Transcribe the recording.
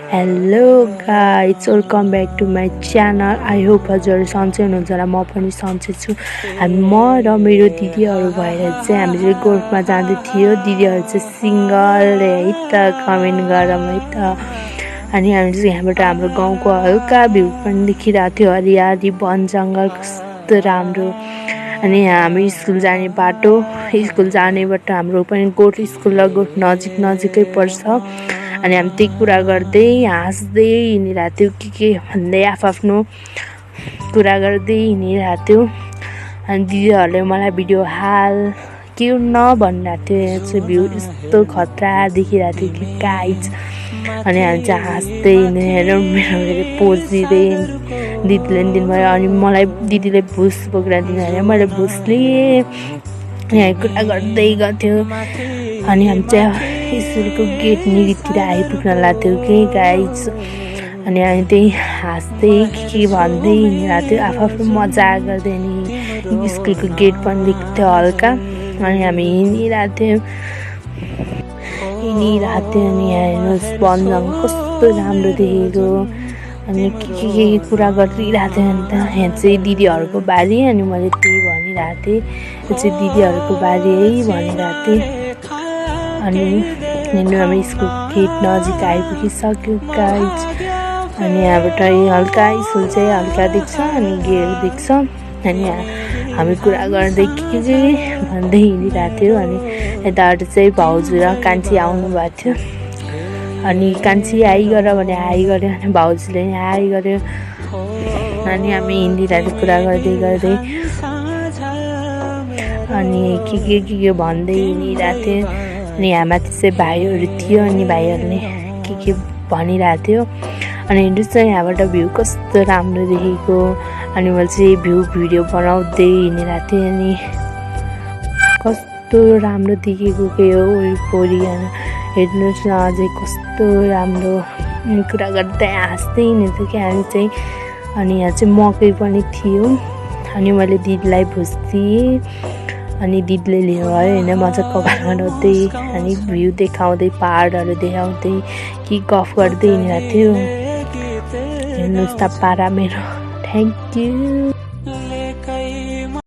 Hello guys, welcome back to my channel. I hope हजुरहरू सन्चै हुनुहुन्छ होला। म पनि सन्चै छु। म र मेरो दिदीहरू भएर चाहिँ हामी चाहिँ गोठमा जाँदै थियो। दिदीहरू चाहिँ सिङ्गल है त, कमेन्ट गरौँ है त। अनि हामी चाहिँ यहाँबाट हाम्रो गाउँको हल्का भ्यू पनि देखिरहेको थियो, हरियाली वन जङ्गल कस्तो राम्रो। अनि हामी स्कुल जाने बाटो, स्कुल जाने बाटो हाम्रो पनि गोठ स्कुल र गोठ नजिकै पर्छ। अनि हामी त्यही कुरा गर्दै हाँस्दै हिँडिरहेको थियो, के भन्दै आफ्नो कुरा गर्दै हिँडिरहेको थियो। अनि दिदीहरूले मलाई भिडियो हाल के नभनिरहेको थियो। यहाँ चाहिँ भ्यू यस्तो खतरा देखिरहेको थियो कि गाइज। अनि हामी चाहिँ हाँस्दै हिँडेर मेरो पोज दिँदै दिदीले पनि दिनुभयो। अनि मलाई दिदीले भुस बोकेर दिनुभयो, मैले भुस लिएँ। यहाँ कुरा गर्दै गर्थ्यो। अनि हामी चाहिँ स्कुलको गेट निरीतिर आइपुग्न लाग्थ्यो कि गाइज। अनि हामी त्यही हाँस्दै के भन्दै हिँडिरहेको थियो, आफ्नो मजा गर्दै। अनि स्कुलको गेट पनि देख्थ्यो हल्का। अनि हामी हिँडिरहेको थियौँ। अनि यहाँ हेर्नुहोस् वन जङ्गल कस्तो राम्रो देखेको। अनि के कुरा गरिरहेको थियो। अन्त यहाँ चाहिँ दिदीहरूको बारी। अनि मैले त्यही भनिरहेको थिएँ, यो चाहिँ दिदीहरूको बारी है भनिरहेको थिएँ। अनि हामी स्कुल गेट नजिक आइपुगिसक्यो गाइज। अनि यहाँबाट हल्का स्कुल चाहिँ हल्का देख्छ, अनि गेट देख्छ। अनि हामी कुरा गर्दै के भन्दै हिँडिरहेको थियो। अनि यताबाट चाहिँ भाउजू र कान्छी आउनु भएको थियो। अनि कान्छी हाई गर भने हाई गऱ्यो, अनि भाउजूले हाई गऱ्यो। अनि हामी हिँडिरहेको कुरा गर्दै अनि के भन्दै हिँडिरहेको थियो। अनि यहाँ माथि चाहिँ भाइहरू थियो। अनि भाइहरूले के भनिरहेको थियो। अनि हेर्नुहोस् न यहाँबाट भ्यू कस्तो राम्रो देखेको। अनि मैले चाहिँ भिडियो बनाउँदै हिँडिरहेको थिएँ। अनि कस्तो राम्रो देखेको के हो वरिपरि। हेर्नुहोस् न अझै कस्तो राम्रो। कुरा गर्दै हाँस्दै हिँडेको कि हामी चाहिँ। अनि यहाँ चाहिँ मकै पनि थियो। अनि मैले दिदीलाई भुस दिएँ। अनि दिदीले लिनुभयो होइन, मजाको कपाल बनाउँदै। अनि भ्यू देखाउँदै पहाडहरू देखाउँदै कि गफ गर्दै हिँडेको थियो। हेर्नुहोस् त पारा मेरो। Thank you.